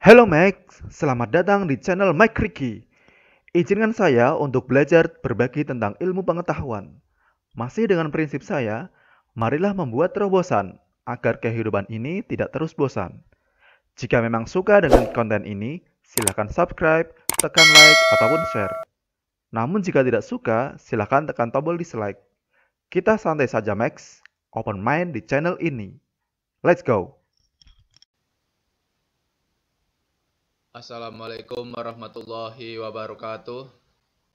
Halo Max, selamat datang di channel Mike Ricky. Izinkan saya untuk belajar berbagi tentang ilmu pengetahuan. Masih dengan prinsip saya, marilah membuat terobosan agar kehidupan ini tidak terus bosan. Jika memang suka dengan konten ini, silakan subscribe, tekan like, ataupun share. Namun jika tidak suka, silakan tekan tombol dislike. Kita santai saja Max, open mind di channel ini. Let's go! Assalamualaikum warahmatullahi wabarakatuh.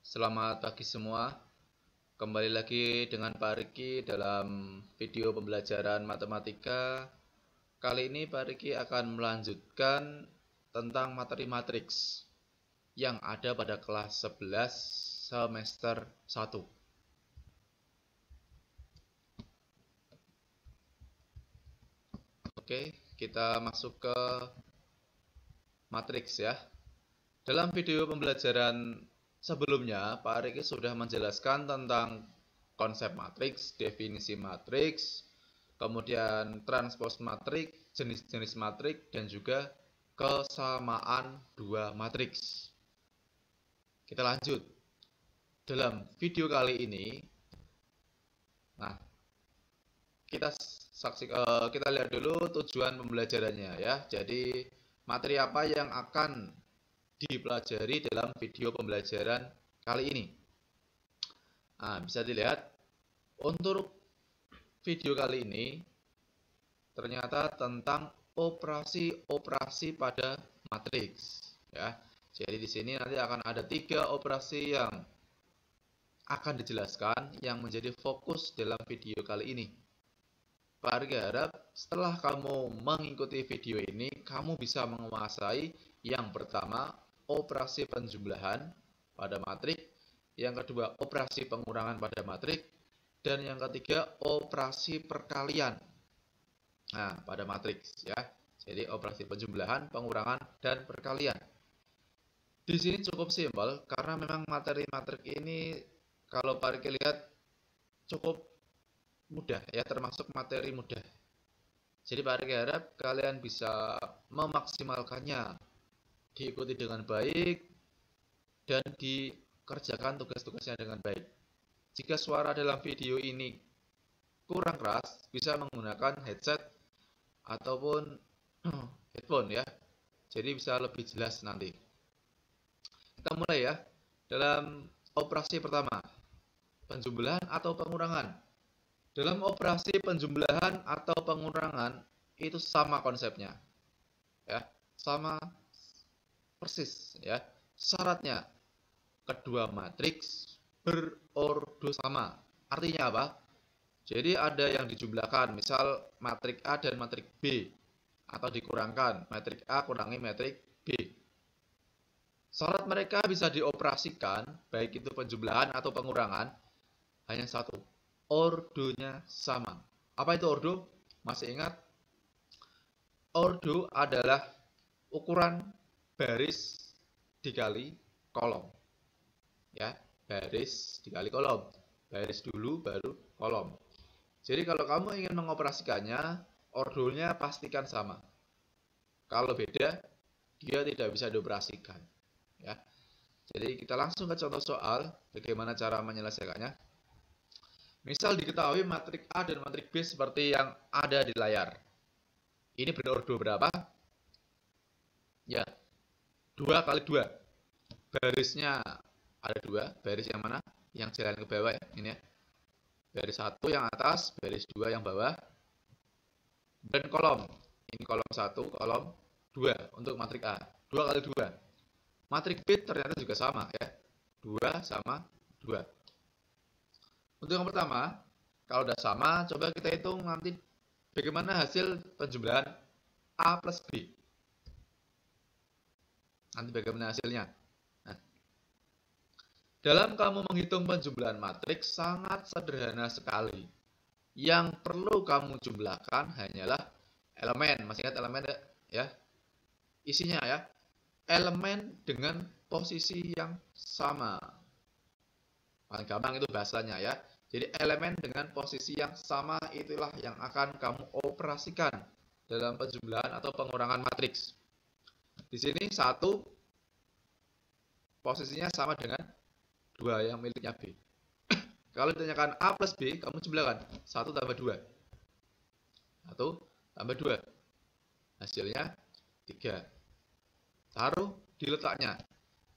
Selamat pagi semua. Kembali lagi dengan Pak Riki dalam video pembelajaran matematika. Kali ini Pak Riki akan melanjutkan tentang materi matriks yang ada pada kelas 11 semester 1. Oke, kita masuk ke matriks ya. Dalam video pembelajaran sebelumnya, Pak Riki sudah menjelaskan tentang konsep matriks, definisi matriks, kemudian transpose matriks, jenis-jenis matriks, dan juga kesamaan dua matriks. Kita lanjut. Dalam video kali ini, nah, kita lihat dulu tujuan pembelajarannya ya. Jadi materi apa yang akan dipelajari dalam video pembelajaran kali ini. Nah, bisa dilihat untuk video kali ini ternyata tentang operasi-operasi pada matriks ya. Jadi di sini nanti akan ada 3 operasi yang akan dijelaskan yang menjadi fokus dalam video kali ini. Pak Arga harap setelah kamu mengikuti video ini, kamu bisa menguasai yang pertama, operasi penjumlahan pada matrik, yang kedua, operasi pengurangan pada matrik, dan yang ketiga, operasi perkalian. Nah, pada matriks ya. Jadi operasi penjumlahan, pengurangan, dan perkalian. Di sini cukup simpel karena memang materi matrik ini kalau Pak Arga lihat cukup mudah ya, termasuk materi mudah. Jadi Pak Riki harap kalian bisa memaksimalkannya, diikuti dengan baik dan dikerjakan tugas-tugasnya dengan baik. Jika suara dalam video ini kurang keras, bisa menggunakan headset ataupun headphone ya. Jadi bisa lebih jelas nanti. Kita mulai ya. Dalam operasi pertama, penjumlahan atau pengurangan. Dalam operasi penjumlahan atau pengurangan itu sama konsepnya. Ya, sama persis ya. Syaratnya kedua matriks berordo sama. Artinya apa? Jadi ada yang dijumlahkan, misal matrik A dan matrik B, atau dikurangkan, matrik A kurangi matrik B. Syarat mereka bisa dioperasikan, baik itu penjumlahan atau pengurangan, hanya satu, ordonya sama. Apa itu ordo? Masih ingat? Ordo adalah ukuran baris dikali kolom. Ya, baris dikali kolom. Baris dulu baru kolom. Jadi kalau kamu ingin mengoperasikannya, ordonya pastikan sama. Kalau beda, dia tidak bisa dioperasikan. Ya. Jadi kita langsung ke contoh soal, bagaimana cara menyelesaikannya. Misal diketahui matrik A dan matrik B seperti yang ada di layar. Ini berordo berapa? Ya, 2 kali 2. Barisnya ada 2. Baris yang mana? Yang jalan ke bawah ya. Ini ya. Baris 1 yang atas, baris 2 yang bawah. Dan kolom. Ini kolom 1, kolom 2 untuk matrik A. 2 kali 2. Matrik B ternyata juga sama ya. 2 sama 2. Untuk yang pertama, kalau udah sama, coba kita hitung nanti bagaimana hasil penjumlahan A plus B. Nanti bagaimana hasilnya. Nah, dalam kamu menghitung penjumlahan matriks sangat sederhana sekali. Yang perlu kamu jumlahkan hanyalah elemen. Masih ingat elemen ya? Isinya ya. Elemen dengan posisi yang sama. Paling gampang itu bahasanya ya. Jadi elemen dengan posisi yang sama itulah yang akan kamu operasikan dalam penjumlahan atau pengurangan matriks. Di sini 1 posisinya sama dengan 2 yang miliknya B. Kalau ditanyakan A plus B, kamu jumlahkan 1 tambah 2. 1 tambah 2. Hasilnya 3. Taruh di letaknya.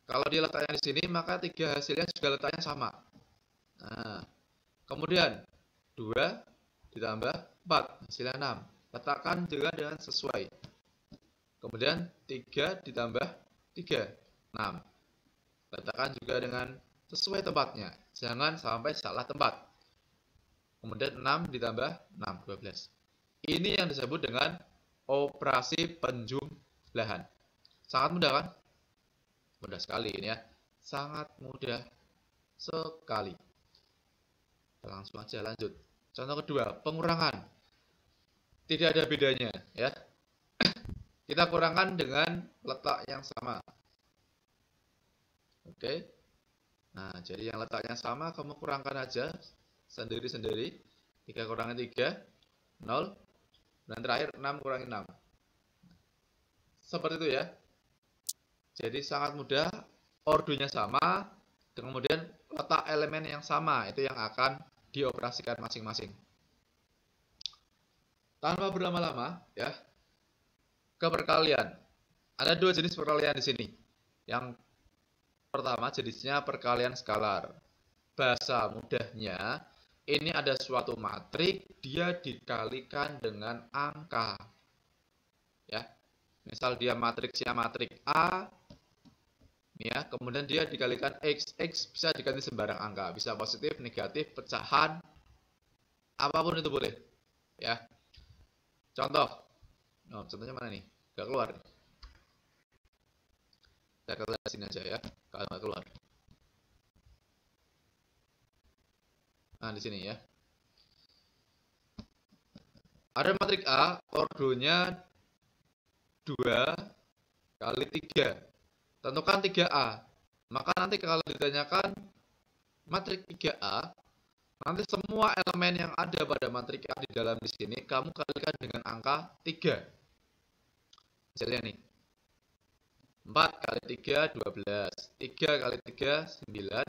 Kalau di letaknya di sini, maka 3 hasilnya juga letaknya sama. Nah, kemudian 2 ditambah 4, hasilnya 6. Letakkan juga dengan sesuai. Kemudian 3 ditambah 3, 6. Letakkan juga dengan sesuai tempatnya. Jangan sampai salah tempat. Kemudian 6 ditambah 6, 12. Ini yang disebut dengan operasi penjumlahan. Sangat mudah kan? Mudah sekali ini ya. Sangat mudah sekali. Kita langsung aja lanjut. Contoh kedua, pengurangan. Tidak ada bedanya ya. Kita kurangkan dengan letak yang sama. Oke. Nah, jadi yang letaknya sama kamu kurangkan aja sendiri-sendiri. 3 kurangi 3, 0. Dan terakhir 6 kurangi 6. Seperti itu ya. Jadi sangat mudah, ordonya sama, kemudian letak elemen yang sama, itu yang akan dioperasikan masing-masing. Tanpa berlama-lama ya, ke perkalian. Ada 2 jenis perkalian di sini. Yang pertama jenisnya perkalian skalar. Bahasa mudahnya, ini ada suatu matrik, dia dikalikan dengan angka. Ya. Misal dia matriksnya matrik A, ya, kemudian dia dikalikan X. X bisa diganti sembarang angka, bisa positif, negatif, pecahan, apapun itu boleh. Ya. Contoh. Contohnya mana nih? Gak keluar. Saya ke sini aja ya, kalau nggak keluar. Nah, di sini ya. Ada matrik A, ordonya 2 kali 3. Tentukan 3A. Maka nanti kalau ditanyakan matrik 3A, nanti semua elemen yang ada pada matrik A di dalam di sini kamu kalikan dengan angka 3. Misalnya nih. 4 kali 3, 12. 3 kali 3, 9.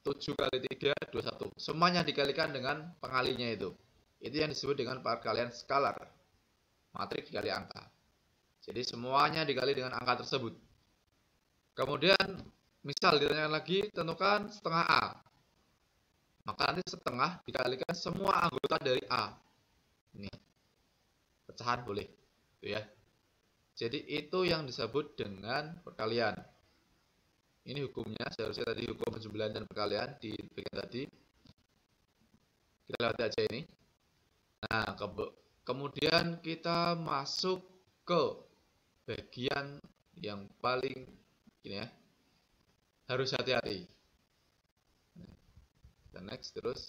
7 kali 3, 21. Semuanya dikalikan dengan pengalinya itu. Itu yang disebut dengan perkalian skalar. Matrik dikali angka. Jadi semuanya dikali dengan angka tersebut. Kemudian, misal ditanyakan lagi, tentukan setengah A. Maka nanti setengah dikalikan semua anggota dari A. Ini. Pecahan boleh. Itu ya. Jadi itu yang disebut dengan perkalian. Ini hukumnya, seharusnya tadi hukum penjumlahan dan perkalian di bagian tadi. Kita lewati aja ini. Nah, kemudian kita masuk ke bagian yang paling ini ya, harus hati-hati. Kita next terus.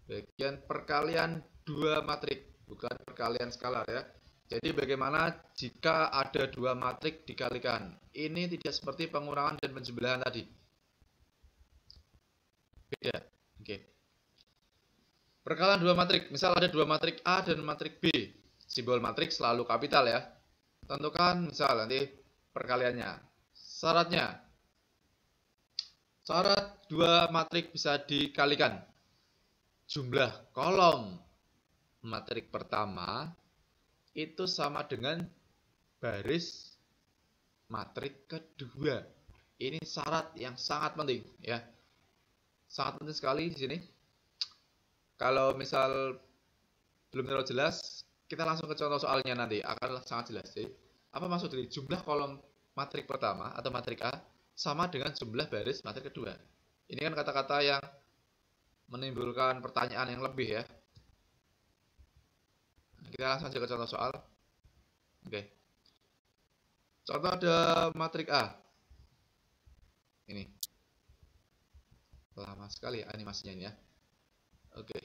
Bagian perkalian 2 matrik, bukan perkalian skalar ya. Jadi bagaimana jika ada 2 matrik dikalikan? Ini tidak seperti pengurangan dan penjumlahan tadi. Beda. Oke. Perkalian 2 matrik. Misal ada 2 matrik A dan matrik B. Simbol matrik selalu kapital ya. Tentukan misal nanti perkaliannya. Syaratnya. Syarat 2 matrik bisa dikalikan. Jumlah kolom matrik pertama itu sama dengan baris matrik kedua. Ini syarat yang sangat penting ya. Sangat penting sekali di sini. Kalau misal belum terlalu jelas, kita langsung ke contoh soalnya nanti akan sangat jelas. Jadi, apa maksud dari jumlah kolom matrik pertama atau matrik A sama dengan jumlah baris matrik kedua? Ini kan kata-kata yang menimbulkan pertanyaan yang lebih ya. Kita langsung aja ke contoh soal. Oke. Contoh ada matrik A. Ini. Lama sekali animasinya ini ya. Oke.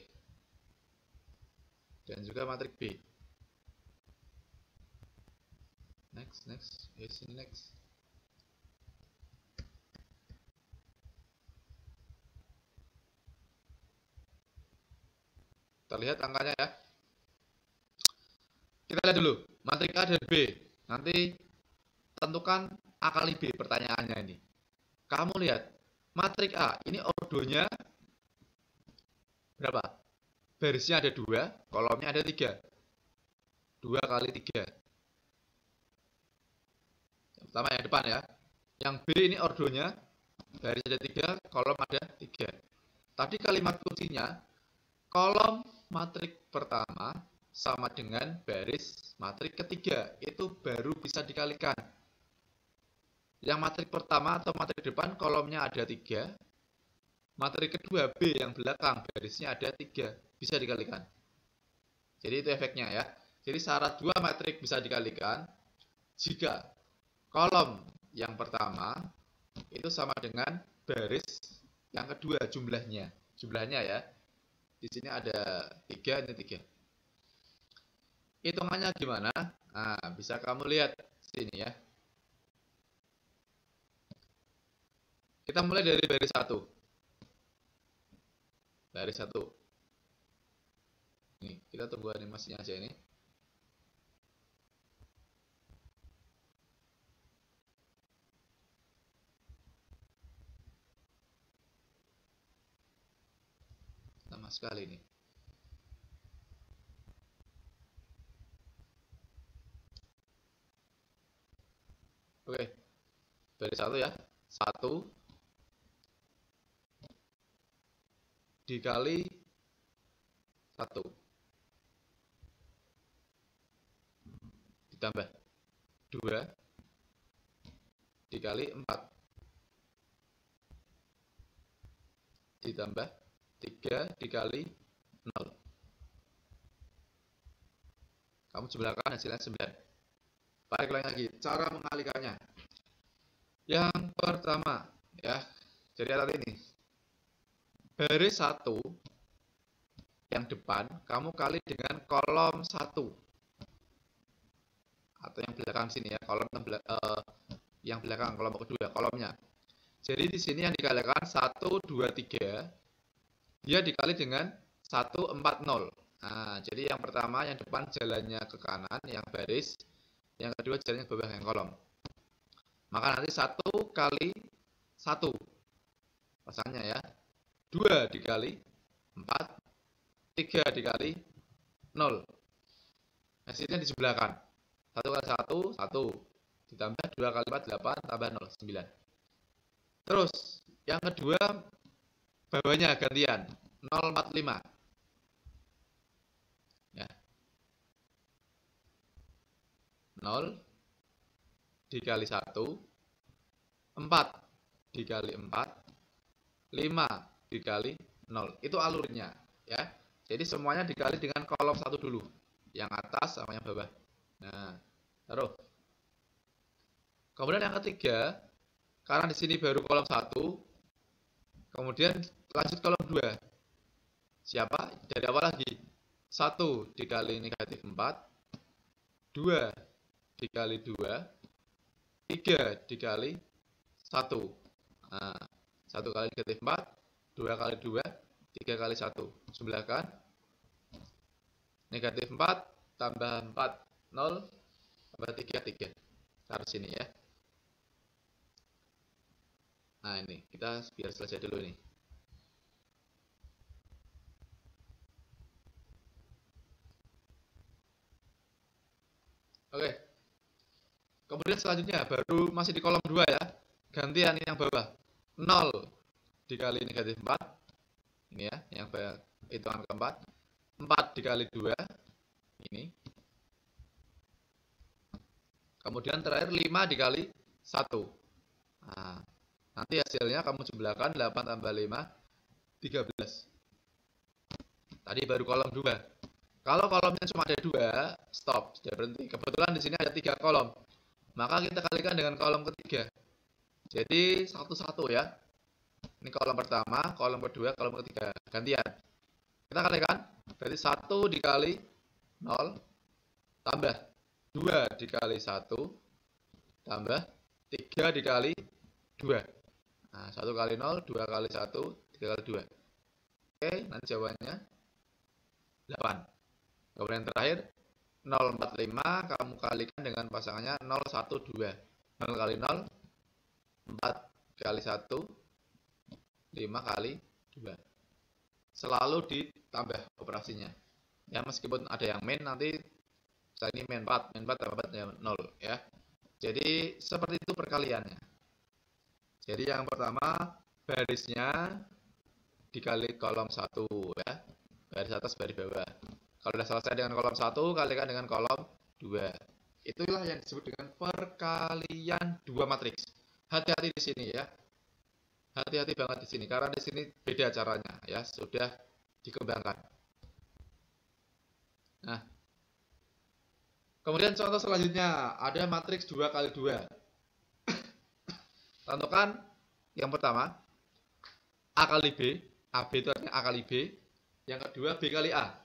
Dan juga matrik B. Next. Yes, next. Terlihat angkanya ya. Kita lihat dulu matrik A dan B. Nanti tentukan A kali B pertanyaannya ini. Kamu lihat, matrik A, ini ordonya berapa? Barisnya ada 2, kolomnya ada 3. 2 kali 3. Yang pertama yang depan ya. Yang B ini ordonya, baris ada 3, kolom ada 3. Tadi kalimat kuncinya, kolom matrik pertama sama dengan baris matrik ketiga. Itu baru bisa dikalikan. Yang matrik pertama atau matrik depan kolomnya ada 3. Matrik kedua B yang belakang barisnya ada 3. Bisa dikalikan. Jadi itu efeknya ya. Jadi syarat 2 matrik bisa dikalikan jika kolom yang pertama itu sama dengan baris yang kedua jumlahnya. Jumlahnya ya. Di sini ada 3, ini 3. Hitungannya gimana? Nah, bisa kamu lihat sini ya. Kita mulai dari baris 1. Baris 1. Nih, kita tunggu animasinya aja ini. Lama sekali nih. Oke. Baris 1 ya. 1 dikali 1 ditambah 2 dikali 4 ditambah 3 dikali 0. Kamu jumlahkan hasilnya 9. Balik lagi, cara mengalikannya. Yang pertama ya, jadi alat ini. Baris 1 yang depan kamu kali dengan kolom 1 atau yang belakang sini ya, kolom yang belakang kolom kedua kolomnya. Jadi di sini yang dikalikan 1 2 3 dia dikali dengan 1 4 0. Nah, jadi yang pertama yang depan jalannya ke kanan yang baris, yang kedua jalannya ke bawah yang kolom. Maka nanti 1 kali 1 pasangnya ya. 2 dikali 4, 3 dikali 0. Hasilnya disebelahkan. 1 kali 1, 1. Ditambah 2 kali 4, 8. Tambah 0, 9. Terus, yang kedua, bawahnya gantian. 045. Ya. 0 dikali 1, 4 dikali 4, 5 dikali 0. Itu alurnya ya. Jadi semuanya dikali dengan kolom 1 dulu. Yang atas sama yang bawah. Nah, taruh. Kemudian yang ketiga, karena di sini baru kolom 1, kemudian lanjut kolom 2. Siapa? Dari awal lagi. 1 dikali negatif 4, 2 dikali 2, 3 dikali 1. Nah, 1 kali negatif 4, 2 kali 2, 3 kali 1. Jumlahkan. Negatif 4 tambah 4, 0, tambah 3, 3. Taruh sini ya. Nah ini, kita biar selesai dulu nih. Oke. Kemudian selanjutnya, baru masih di kolom 2 ya. Gantian yang bawah. 0 dikali negatif 4. Ini ya, yang hitungan keempat. 4 dikali 2. Ini. Kemudian terakhir 5 dikali 1. Nah, nanti hasilnya kamu jumlahkan 8 tambah 5, 13. Tadi baru kolom 2. Kalau kolomnya cuma ada 2, stop, sudah berhenti. Kebetulan di sini ada 3 kolom. Maka kita kalikan dengan kolom ketiga. Jadi satu-satu ya. Ini kolom pertama, kolom kedua, kolom ketiga. Gantian. Kita kalikan. Berarti 1 dikali 0 tambah 2 dikali 1 tambah 3 dikali 2. Nah, 1 kali 0, 2 kali 1, 3 kali 2. Oke, nanti jawabannya 8. Kemudian terakhir 045 kamu kalikan dengan pasangannya 012. 0 kali 0, 4 kali 1, 5 kali 2. Selalu ditambah operasinya. Ya, meskipun ada yang min, nanti saya ini min 4 tambah 4 ya 0 ya. Jadi seperti itu perkaliannya. Jadi yang pertama barisnya dikali kolom 1 ya. Baris atas, baris bawah. Kalau sudah selesai dengan kolom 1, kalikan dengan kolom 2. Itulah yang disebut dengan perkalian dua matriks. Hati-hati di sini ya. Hati-hati banget di sini karena di sini beda caranya ya, sudah dikembangkan. Nah, kemudian contoh selanjutnya ada matriks 2 kali 2. Tentukan yang pertama A kali B, AB itu artinya A kali B, yang kedua B kali A.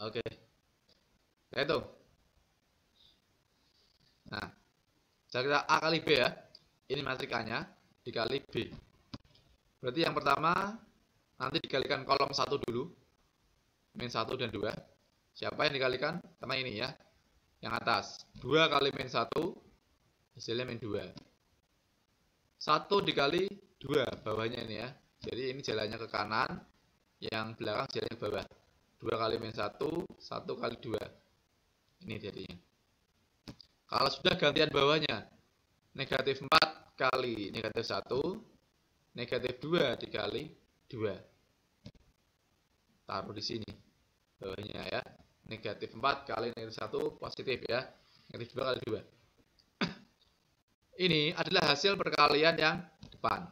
Oke. Nah, itu. Nah, saya kira A kali B ya. Ini matriks A-nya dikali B. Berarti yang pertama nanti dikalikan kolom 1 dulu. Min 1 dan 2. Siapa yang dikalikan? Sama ini ya. Yang atas. 2 kali min 1, hasilnya min 2. 1 dikali 2, bawahnya ini ya. Jadi ini jalannya ke kanan, yang belakang jalannya ke bawah. 2 kali min 1, 1 kali 2. Ini jadinya. Kalau sudah gantian bawahnya, negatif 4 kali negatif 1, negatif 2 dikali 2. Taruh di sini bawahnya ya. Negatif 4 kali negatif 1 positif ya. Negatif 2 kali 2. Ini adalah hasil perkalian yang depan.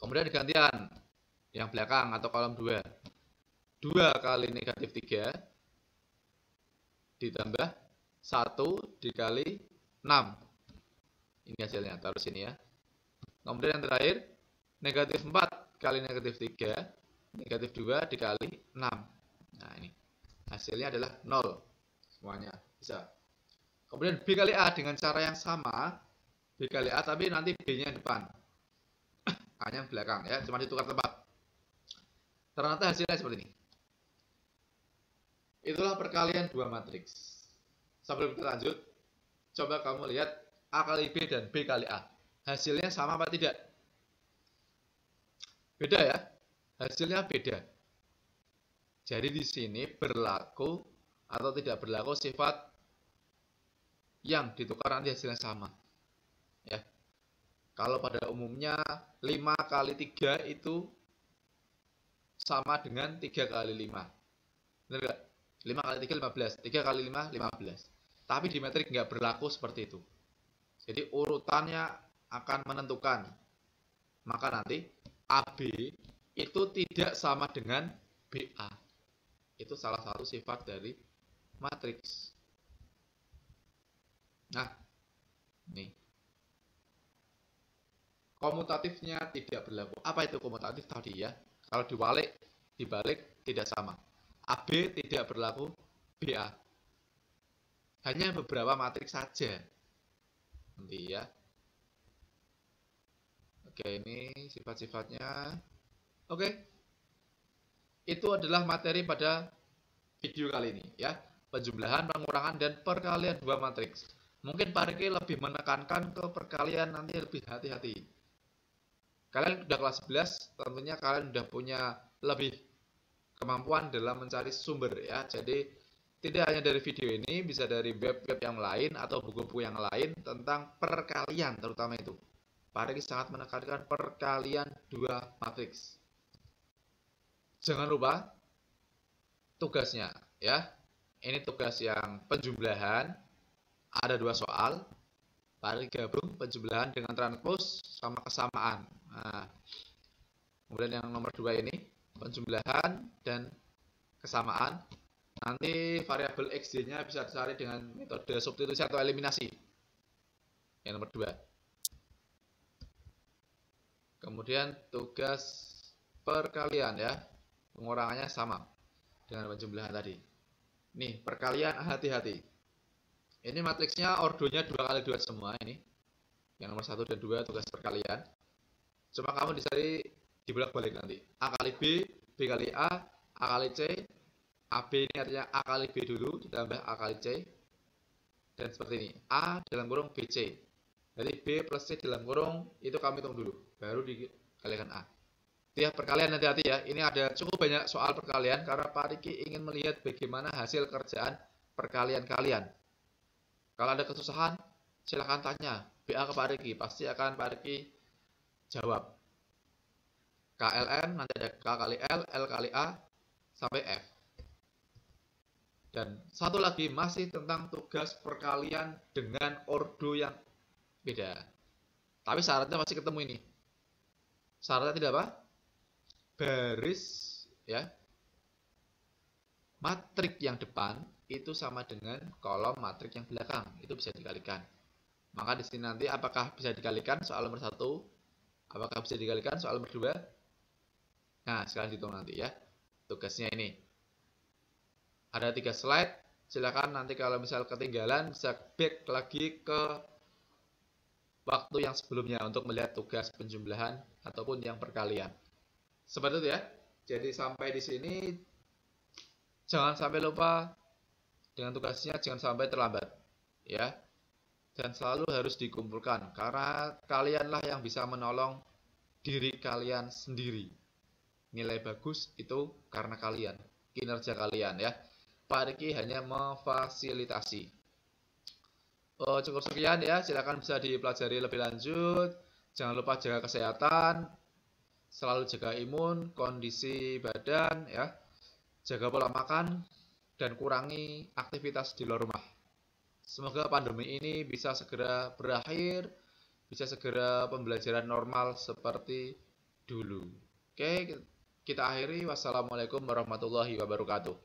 Kemudian digantian yang belakang atau kolom 2. 2 kali negatif 3 ditambah 1 dikali 6. Ini hasilnya, taruh sini ya. Kemudian yang terakhir, negatif 4 kali negatif 3, negatif 2 dikali 6. Nah ini, hasilnya adalah 0. Semuanya bisa. Kemudian B kali A dengan cara yang sama. B kali A tapi nanti B-nya depan. A-nya belakang ya, cuma ditukar tempat. Ternyata hasilnya seperti ini. Itulah perkalian dua matriks. Sebelum kita lanjut, coba kamu lihat A kali B dan B kali A. Hasilnya sama apa tidak? Beda ya? Hasilnya beda. Jadi di sini berlaku atau tidak berlaku sifat yang ditukar nanti hasilnya sama. Ya. Kalau pada umumnya 5 kali 3 itu sama dengan 3 kali 5. Benar nggak? 5 kali 3, 15. 3 kali 5, 15. Tapi di metrik nggak berlaku seperti itu. Jadi urutannya akan menentukan. Maka nanti AB itu tidak sama dengan BA. Itu salah satu sifat dari matriks. Nah, ini. Komutatifnya tidak berlaku. Apa itu komutatif tadi ya? Kalau dibalik tidak sama. AB tidak berlaku BA. Hanya beberapa matriks saja. Nanti ya. Oke, ini sifat-sifatnya. Oke. Itu adalah materi pada video kali ini ya. Penjumlahan, pengurangan, dan perkalian dua matriks. Mungkin Pak Riki lebih menekankan ke perkalian nanti lebih hati-hati. Kalian sudah kelas 11, tentunya kalian sudah punya lebih kemampuan dalam mencari sumber ya. Jadi tidak hanya dari video ini, bisa dari web-web yang lain atau buku-buku yang lain tentang perkalian terutama itu. Pak Riki sangat menekankan perkalian dua matriks. Jangan lupa tugasnya ya. Ini tugas yang penjumlahan. Ada 2 soal. Pak Riki gabung penjumlahan dengan transpose sama kesamaan. Nah, kemudian yang nomor 2 ini penjumlahan dan kesamaan. Nanti variabel XY-nya bisa dicari dengan metode substitusi atau eliminasi. Yang nomor 2. Kemudian tugas perkalian ya. Pengurangannya sama dengan penjumlahan tadi. Nih, perkalian hati-hati. Ini matriksnya ordonya 2 kali 2 semua ini. Yang nomor 1 dan 2 tugas perkalian. Cuma kamu dicari dibolak-balik nanti. A kali B, B kali A kali C. AB ini artinya A kali B dulu ditambah A kali C. dan seperti ini. A dalam kurung BC. Jadi B plus C dalam kurung itu kami hitung dulu, baru dikalikan A. Itu ya perkalian, hati-hati ya. Ini ada cukup banyak soal perkalian karena Pak Riki ingin melihat bagaimana hasil kerjaan perkalian kalian. Kalau ada kesusahan, silahkan tanya BA ke Pak Riki, pasti akan Pak Riki jawab. KLN nanti ada K kali L, L kali A sampai F. Dan satu lagi masih tentang tugas perkalian dengan ordo yang beda. Tapi syaratnya masih ketemu ini. Syaratnya tidak apa? Baris ya. Matrik yang depan itu sama dengan kolom matrik yang belakang. Itu bisa dikalikan. Maka di sini nanti apakah bisa dikalikan soal nomor 1? Apakah bisa dikalikan soal nomor 2? Nah, sekarang hitung nanti ya. Tugasnya ini. Ada 3 slide. Silakan nanti kalau misal ketinggalan bisa back lagi ke waktu yang sebelumnya untuk melihat tugas penjumlahan ataupun yang perkalian. Seperti itu ya. Jadi sampai di sini jangan sampai lupa dengan tugasnya, jangan sampai terlambat ya. Dan selalu harus dikumpulkan karena kalianlah yang bisa menolong diri kalian sendiri. Nilai bagus itu karena kalian, kinerja kalian ya. Pak Riki hanya memfasilitasi. Cukup sekian ya, silakan bisa dipelajari lebih lanjut. Jangan lupa jaga kesehatan, selalu jaga imun, kondisi badan ya. Jaga pola makan dan kurangi aktivitas di luar rumah. Semoga pandemi ini bisa segera berakhir, bisa segera pembelajaran normal seperti dulu. Oke, kita akhiri. Wassalamualaikum warahmatullahi wabarakatuh.